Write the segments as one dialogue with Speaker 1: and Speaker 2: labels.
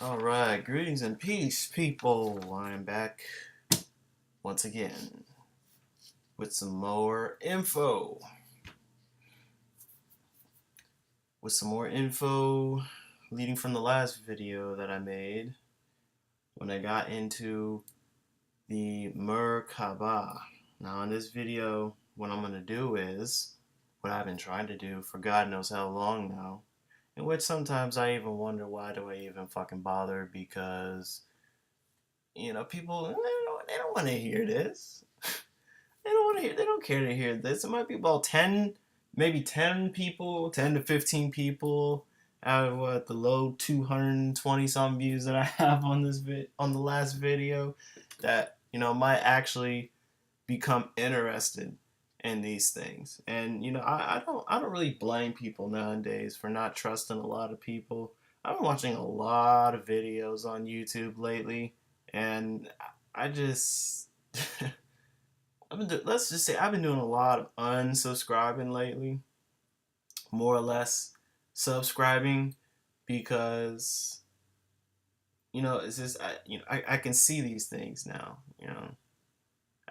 Speaker 1: Alright, greetings and peace, people. I'm back once again with some more info. Leading from the last video that I made when I got into the Merkaba. Now, in this video, what I'm going to do is what I've been trying to do for God knows how long now. In which sometimes I even wonder, why do I even fucking bother? Because, people, they don't want to hear this. They don't care to hear this. It might be about 10, maybe 10 people, 10 to 15 people out of the low 220 some views that I have on on the last video that, might actually become interested in these things. And I don't really blame people nowadays for not trusting a lot of people. I've been watching a lot of videos on YouTube lately, and I just let's just say I've been doing a lot of unsubscribing lately, more or less subscribing, because it's just I can see these things now.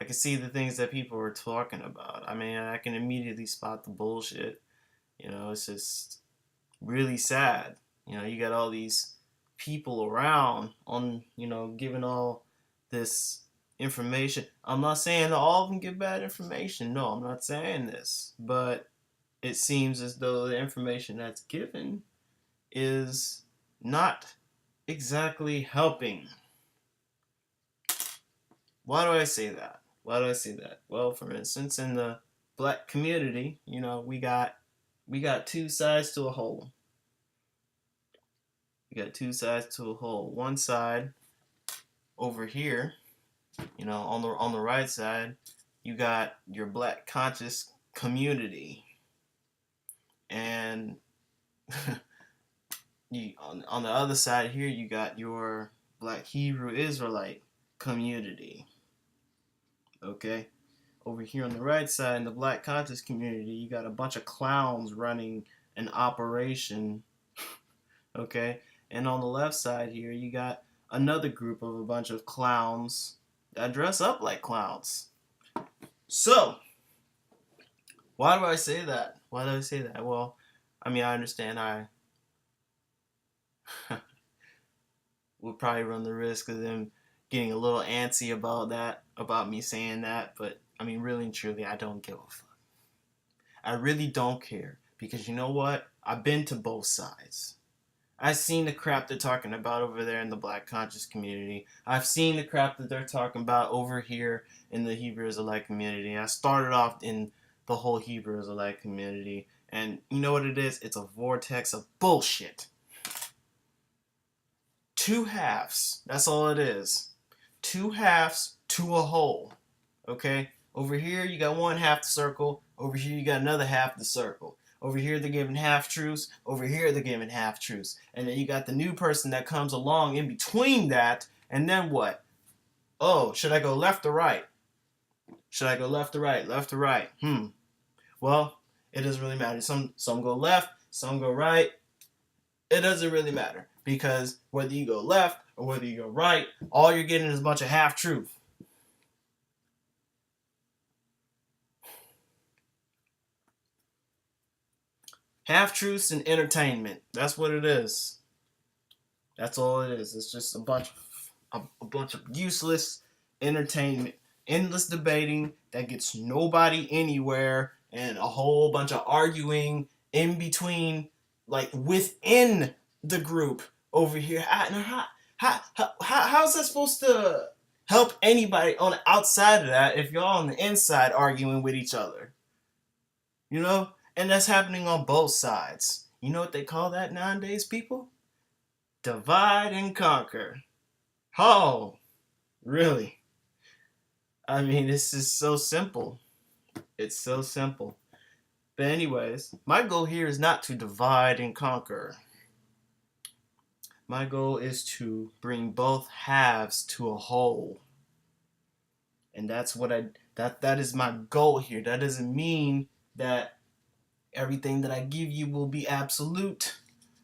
Speaker 1: I can see the things that people are talking about. I mean, I can immediately spot the bullshit. It's just really sad. You got all these people around on, giving all this information. I'm not saying that all of them give bad information. No, I'm not saying this. But it seems as though the information that's given is not exactly helping. Why do I say that? Well, for instance, in the black community, we got two sides to a whole. One side over here, on the right side, you got your black conscious community, and on the other side here, you got your black Hebrew Israelite community. Okay, over here on the right side, in the black conscious community, you got a bunch of clowns running an operation. Okay, and on the left side here, you got another group of a bunch of clowns that dress up like clowns. So, why do I say that? Well, I mean, I understand I would probably run the risk of them getting a little antsy about me saying that, but I mean, really and truly, I don't give a fuck. I really don't care, because you know what? I've been to both sides. I've seen the crap they're talking about over there in the black conscious community. I've seen the crap that they're talking about over here in the Hebrew Israelite community. I started off in the whole Hebrew Israelite community, and you know what it is? It's a vortex of bullshit. Two halves. That's all it is. Two halves to a whole. Okay? Over here, you got one half the circle. Over here, you got another half the circle. Over here, they're giving half-truths. Over here, they're giving half-truths. And then you got the new person that comes along in between that. And then what? Oh, should I go left or right? Left or right? Well, it doesn't really matter. Some go left, some go right. It doesn't really matter. Because whether you go left or whether you go right, all you're getting is a bunch of half-truth. Half-truths and entertainment. That's what it is. That's all it is. It's just a bunch of useless entertainment. Endless debating that gets nobody anywhere, and a whole bunch of arguing in between, like within the group over here. How's that supposed to help anybody on the outside of that if y'all on the inside arguing with each other? And that's happening on both sides. You know what they call that nowadays, people? Divide and conquer. Oh, really? I mean, this is so simple. It's so simple. But anyways, my goal here is not to divide and conquer. My goal is to bring both halves to a whole. And that's what that is my goal here. That doesn't mean that everything that I give you will be absolute,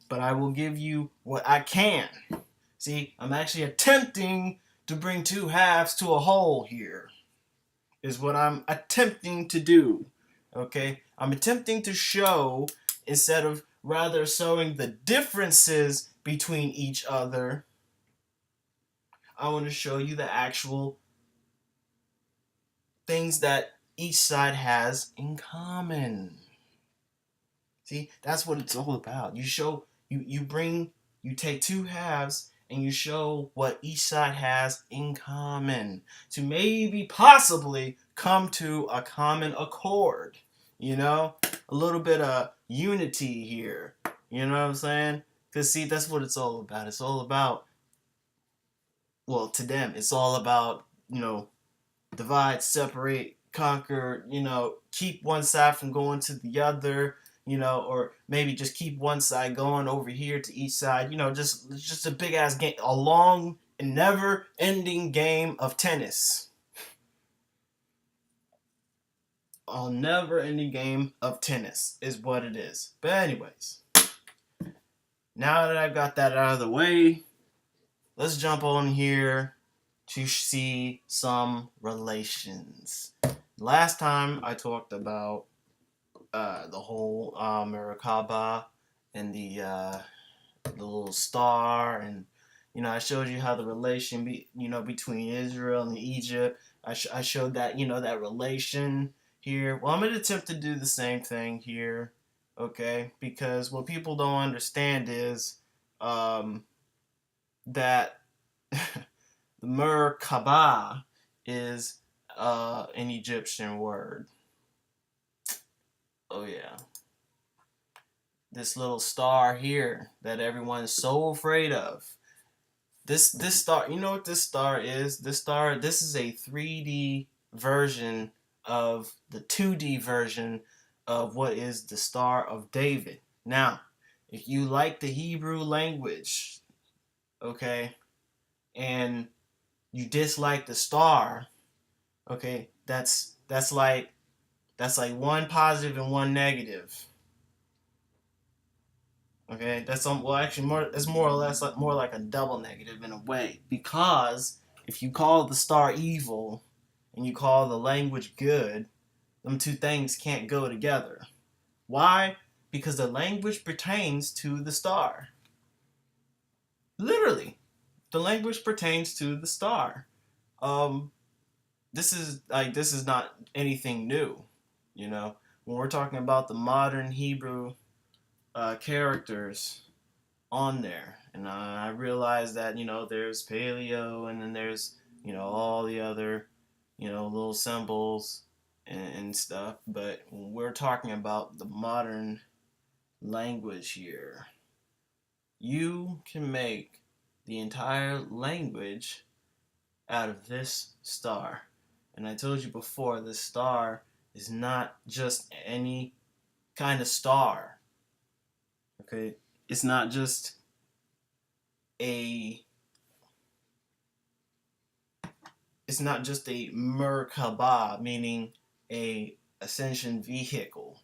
Speaker 1: but I will give you what I can. See, I'm actually attempting to bring two halves to a whole here, is what I'm attempting to do. Okay? I'm attempting to show, instead of rather showing the differences between each other, I want to show you the actual things that each side has in common. See, that's what it's all about. You take two halves and you show what each side has in common to maybe possibly come to a common accord. You know, a little bit of unity here. You know what I'm saying? Because, see, that's what it's all about. It's all about, well, to them, it's all about, divide, separate, conquer, keep one side from going to the other, or maybe just keep one side going over here to each side, just a big ass game, a long and never ending game of tennis. A never ending game of tennis is what it is. But, anyways, now that I've got that out of the way, let's jump on here to see some relations. Last time I talked about the whole Merkaba and the little star, and I showed you how the relation between Israel and Egypt. I showed that that relation here. Well, I'm gonna attempt to do the same thing here, okay? Because what people don't understand is that the Merkaba is an Egyptian word. Oh yeah. This little star here that everyone's so afraid of. This star, you know what this star is? This is a 3D version of the 2D version of what is the Star of David. Now, if you like the Hebrew language, okay, and you dislike the star, okay, that's like one positive and one negative. Okay, it's more or less more like a double negative in a way, because if you call the star evil and you call the language good, them two things can't go together. Why? Because the language pertains to the star. Literally, the language pertains to the star. This is not anything new. When we're talking about the modern Hebrew characters on there, and I realized that there's paleo, and then there's all the other little symbols and stuff, but when we're talking about the modern language here, you can make the entire language out of this star. And I told you before, this star is not just any kind of star. Okay, it's not just a Merkaba, meaning a ascension vehicle.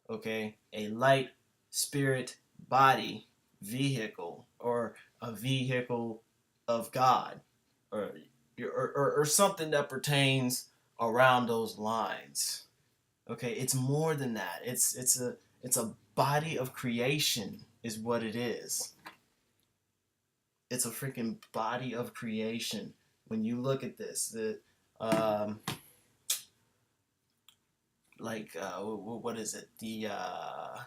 Speaker 1: Okay, a light spirit body vehicle, or a vehicle of God, or something that pertains around those lines. Okay, it's more than that. It's a body of creation is what it is. It's a freaking body of creation. When you look at this, what is it? I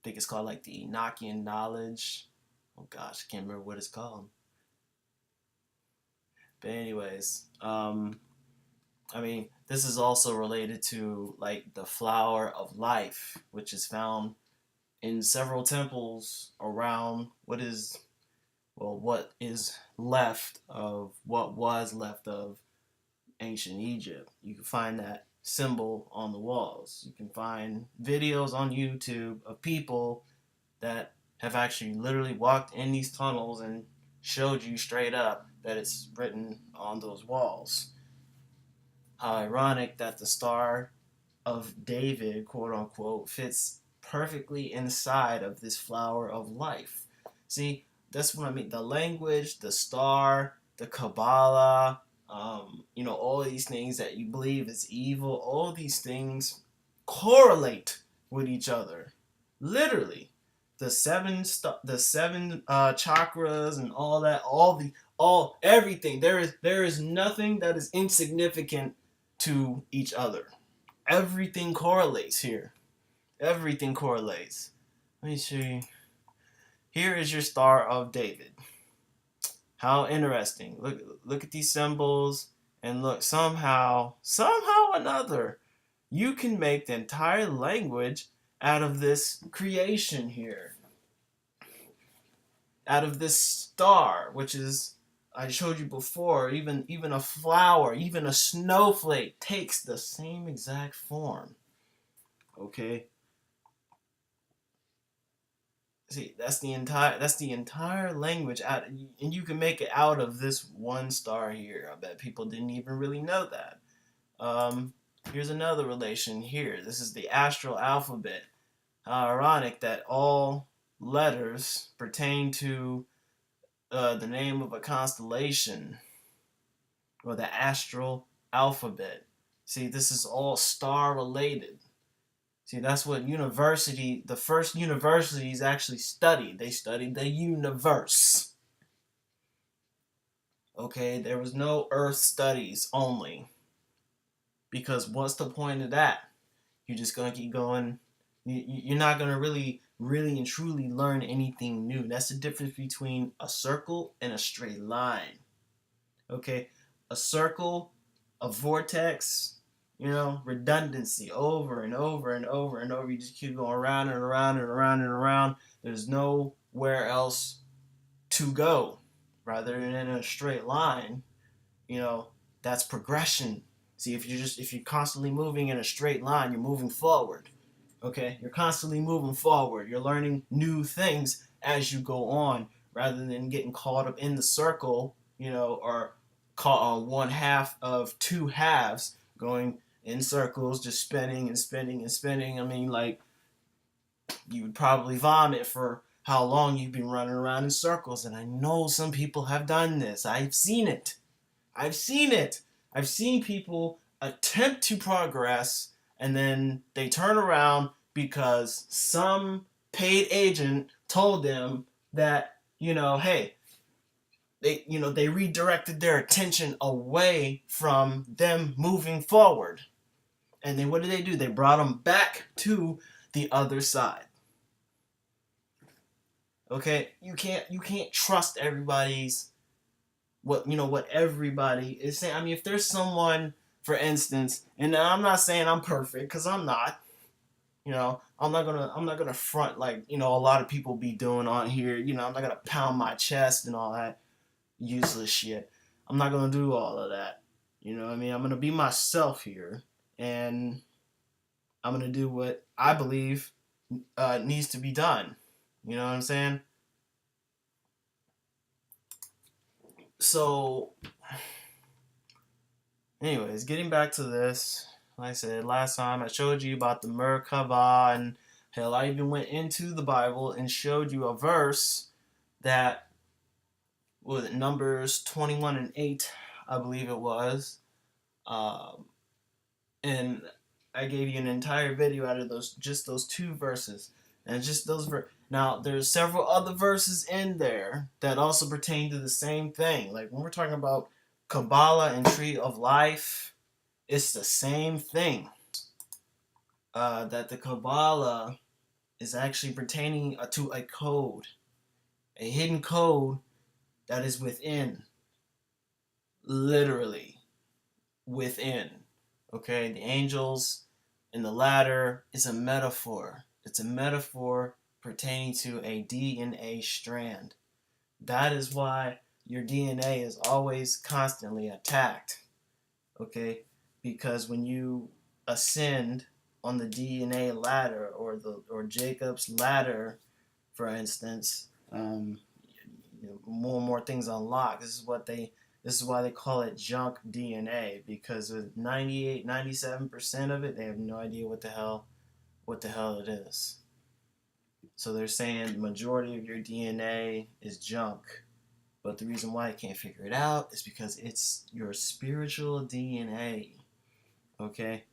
Speaker 1: think it's called like the Enochian knowledge. Oh gosh, I can't remember what it's called. But anyways, this is also related to like the flower of life, which is found in several temples around what is left of what was left of ancient Egypt. You can find that symbol on the walls. You can find videos on YouTube of people that have actually literally walked in these tunnels and showed you straight up that it's written on those walls. How ironic that the Star of David, quote unquote, fits perfectly inside of this flower of life. See, That's what I mean. The language, the star, the Kabbalah, all these things that you believe is evil, all these things correlate with each other. Literally. The seven chakras and all that, all everything. There is nothing that is insignificant to each other. Everything correlates here. Everything correlates. Let me see. Here is your Star of David. How interesting. Look at these symbols, and look, somehow or another, you can make the entire language out of this creation here. Out of this star, which is, I showed you before, even a flower, even a snowflake takes the same exact form. Okay? See, that's the entire language out, and you can make it out of this one star here. I bet people didn't even really know that. Here's another relation here. This is the Astral Alphabet. How ironic that all letters pertain to the name of a constellation, or the Astral Alphabet. See, this is all star related. See, that's what the first universities actually studied. They studied the universe. Okay, there was no Earth studies only. Because what's the point of that? You're just going to keep going. You're not going to really and truly learn anything new. That's the difference between a circle and a straight line. Okay, a circle, a vortex, redundancy over and over and over and over. You just keep going around and around and around and around. There's nowhere else to go. Rather than in a straight line, that's progression. See, if you're constantly moving in a straight line, you're moving forward. Okay, you're constantly moving forward. You're learning new things as you go on, rather than getting caught up in the circle, or caught on one half of two halves, going in circles, just spinning and spinning and spinning. I mean, like, you would probably vomit for how long you've been running around in circles. And I know some people have done this. I've seen it. I've seen people attempt to progress, and then they turn around because some paid agent told them that, hey, they redirected their attention away from them moving forward. And then what did they do? They brought them back to the other side. Okay, you can't trust everybody's what everybody is saying. I mean, if there's someone, for instance, and I'm not saying I'm perfect, because I'm not. I'm not gonna front like a lot of people be doing on here. I'm not gonna pound my chest and all that useless shit. I'm not gonna do all of that. What I mean? I'm gonna be myself here, and I'm gonna do what I believe needs to be done. You know what I'm saying? So, anyways, getting back to this, like I said last time, I showed you about the Merkabah, and hell, I even went into the Bible and showed you a verse that was Numbers 21 and 8, I believe it was, and I gave you an entire video out of those two verses, and just those Now, there's several other verses in there that also pertain to the same thing. Like when we're talking about Kabbalah and Tree of Life, it's the same thing. That the Kabbalah is actually pertaining to a code, a hidden code that is within, literally within. Okay, the angels and the ladder is a metaphor. It's a metaphor pertaining to a DNA strand. That is why your DNA is always constantly attacked. Okay, because when you ascend on the DNA ladder, or Jacob's ladder, for instance, more and more things unlock. This is why they call it junk DNA, because with 98, 97% of it, they have no idea what the hell it is. So they're saying the majority of your DNA is junk. But the reason why I can't figure it out is because it's your spiritual DNA. Okay?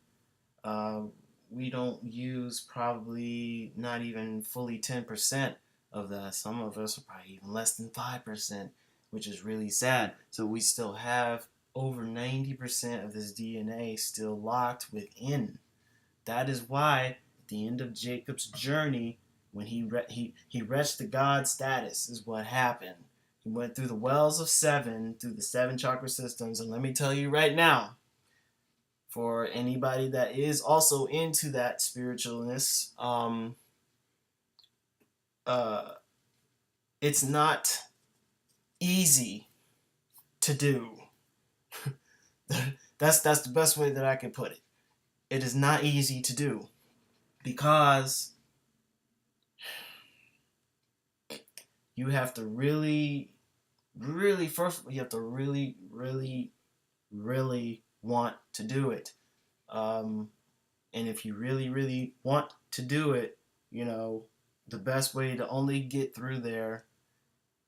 Speaker 1: Uh, we don't use probably not even fully 10% of that. Some of us are probably even less than 5%, which is really sad. So we still have over 90% of this DNA still locked within. That is why at the end of Jacob's journey, when he reached the God status, is what happened. He went through the wells of seven, through the seven chakra systems, and let me tell you right now, for anybody that is also into that spiritualness, it's not easy to do. That's the best way that I can put it. It is not easy to do because you have to really, first you have to really, want to do it. And if you really want to do it, the best way to only get through there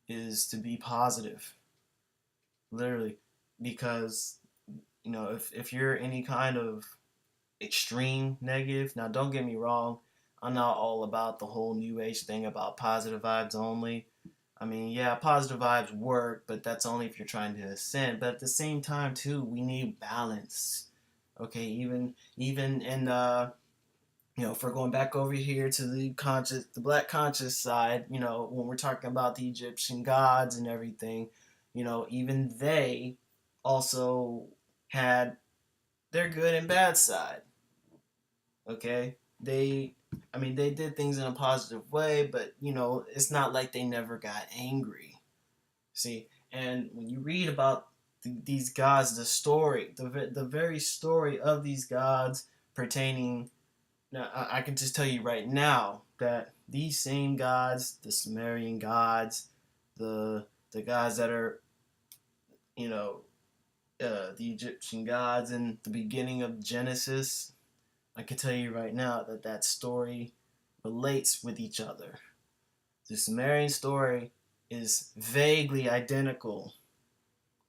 Speaker 1: is to be positive. Literally. Because, if you're any kind of extreme negative, now don't get me wrong, I'm not all about the whole new age thing about positive vibes only. I mean, yeah, positive vibes work, but that's only if you're trying to ascend. But at the same time, too, we need balance. Okay, even in if we're going back over here to the black conscious side, when we're talking about the Egyptian gods and everything, even they also had their good and bad side. Okay, they did things in a positive way, but it's not like they never got angry. See, and when you read about these gods, the very story of these gods pertaining. Now, I can just tell you right now that these same gods, the Sumerian gods, the gods that are, the Egyptian gods in the beginning of Genesis, I can tell you right now that story relates with each other. The Sumerian story is vaguely identical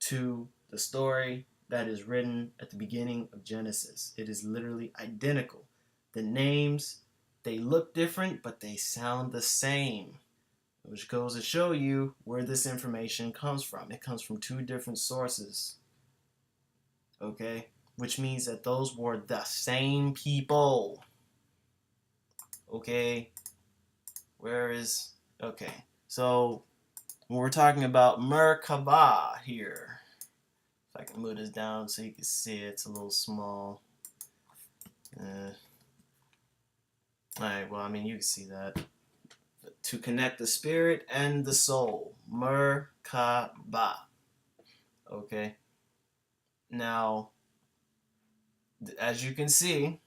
Speaker 1: to the story that is written at the beginning of Genesis. It is literally identical. The names, they look different, but they sound the same, which goes to show you where this information comes from. It comes from two different sources, okay? Which means that those were the same people, okay? Okay, so when we're talking about Merkaba here, if I can move this down so you can see it, it's a little small. Alright, well, you can see that. To connect the spirit and the soul. Merkaba. Okay? Now, as you can see,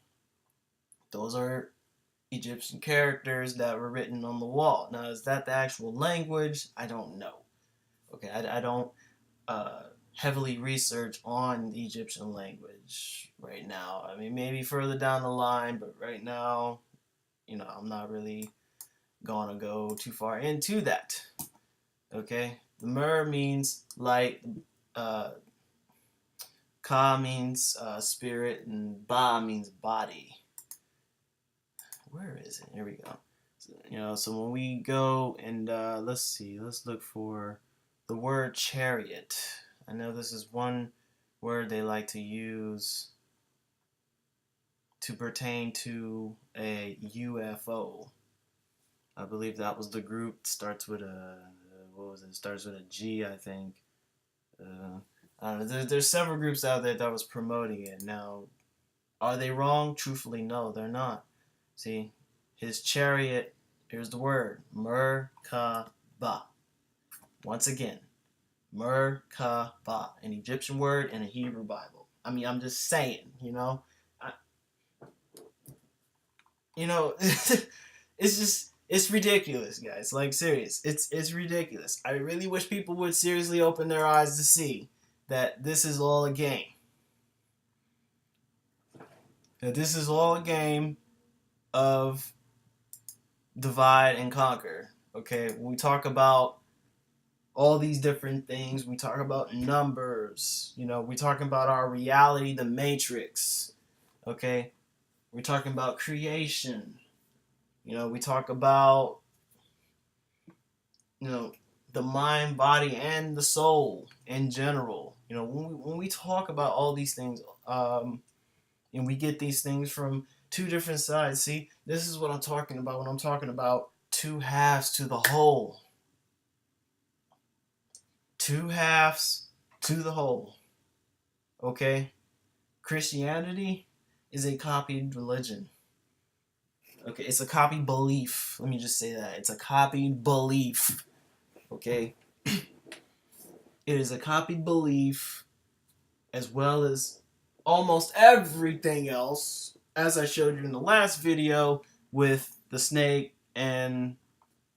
Speaker 1: those are Egyptian characters that were written on the wall. Now, is that the actual language? I don't know. Okay, I don't heavily research on the Egyptian language right now. Maybe further down the line, but right now, I'm not really gonna go too far into that. Okay, the Mer means light, Ka means spirit, and Ba means body. Where is it? Here we go. So when we go and let's look for the word chariot. I know this is one word they like to use to pertain to a UFO. I believe that was the group. It starts with a It starts with a G, I think. I don't know. There's several groups out there that was promoting it. Now, are they wrong? Truthfully, no, they're not. See, his chariot. Here's the word: Merkaba. Once again, Merkaba, an Egyptian word in a Hebrew Bible. I'm just saying, it's ridiculous, guys. Like, serious. It's ridiculous. I really wish people would seriously open their eyes to see that this is all a game. That this is all a game of divide and conquer. Okay, when we talk about all these different things, we talk about numbers. We're talking about our reality, the matrix. Okay, we're talking about creation. We talk about you know the mind, body, and the soul in general. When we talk about all these things, and we get these things from two different sides. See, this is what I'm talking about when I'm talking about two halves to the whole. Two halves to the whole. Okay? Christianity is a copied religion. Okay, it's a copied belief. Let me just say that. It's a copied belief. Okay? It is a copied belief as well as almost everything else, as I showed you in the last video with the snake and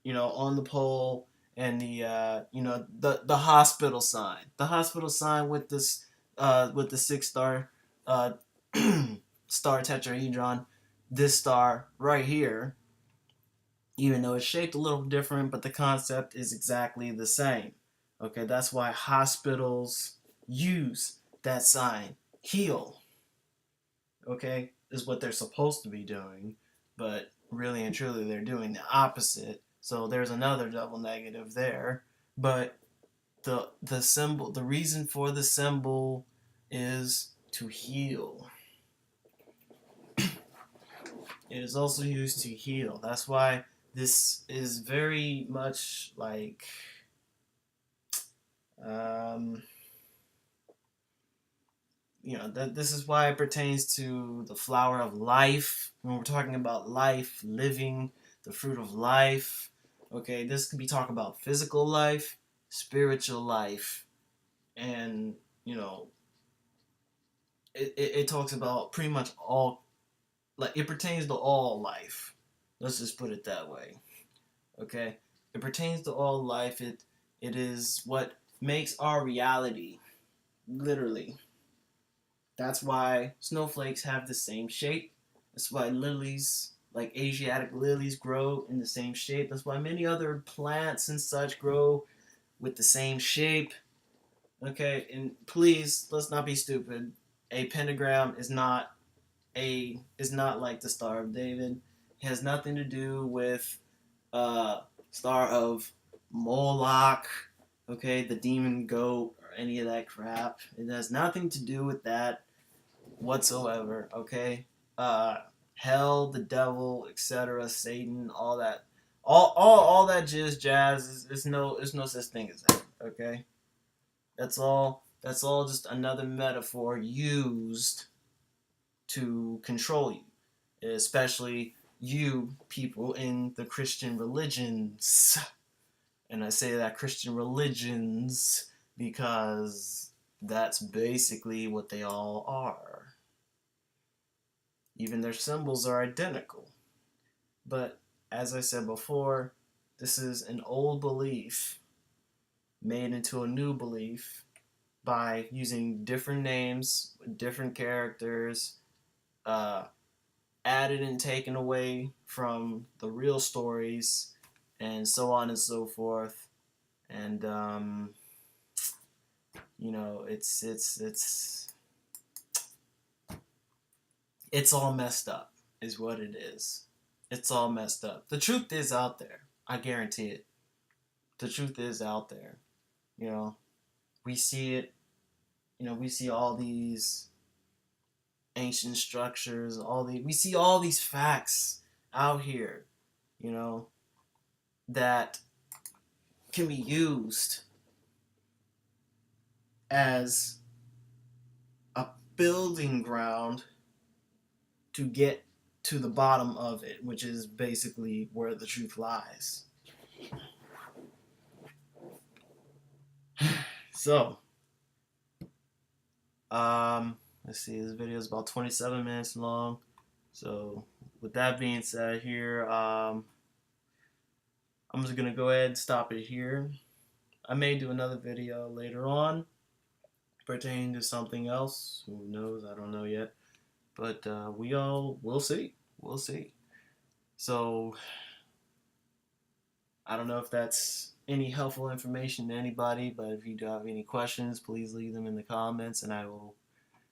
Speaker 1: on the pole, and the hospital sign, with this with the six star uh, star tetrahedron, this star right here, even though it's shaped a little different, but the concept is exactly the same. Okay, that's why hospitals use that sign. Heal. Okay, is what they're supposed to be doing, but really and truly they're doing the opposite. So there's another double negative there. But the symbol, the reason for the symbol is to heal. It is also used to heal. That's why this is very much like um, that this is why it pertains to the flower of life. When we're talking about life, living, the fruit of life. Okay, this could be talking about physical life, spiritual life, and it talks about pretty much all, like it pertains to all life. Let's just put it that way. Okay, it pertains to all life. It is what makes our reality, literally. That's why snowflakes have the same shape. That's why lilies, like Asiatic lilies, grow in the same shape. That's why many other plants and such grow with the same shape. Okay, and please, let's not be stupid. A pentagram is not like the Star of David. It has nothing to do with Star of Moloch, okay, the demon goat, or any of that crap. It has nothing to do with that whatsoever, okay? Uh, Hell, the devil, etc., Satan, all that, all that jazz is no such thing as that, okay? That's all just another metaphor used to control you, especially you people in the Christian religions. And I say that Christian religions because that's basically what they all are. Even their symbols are identical. But as I said before, this is an old belief made into a new belief by using different names, different characters, uh, added and taken away from the real stories, and so on and so forth. And it's all messed up, is what it is. It's all messed up. The truth is out there. I guarantee it. The truth is out there. You know, we see it. We see all these ancient structures. We see all these facts out here. You know, that can be used as a building ground to get to the bottom of it, which is basically where the truth lies. So, let's see, this video is about 27 minutes long. So, with that being said here, I'm just going to go ahead and stop it here. I may do another video later on pertaining to something else. Who knows? I don't know yet. But we'll see. We'll see. So, I don't know if that's any helpful information to anybody, but if you do have any questions, please leave them in the comments and I will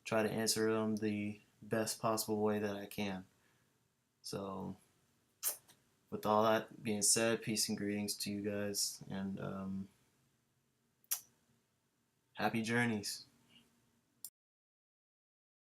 Speaker 1: try to answer them the best possible way that I can. So, with all that being said, peace and greetings to you guys, and happy journeys.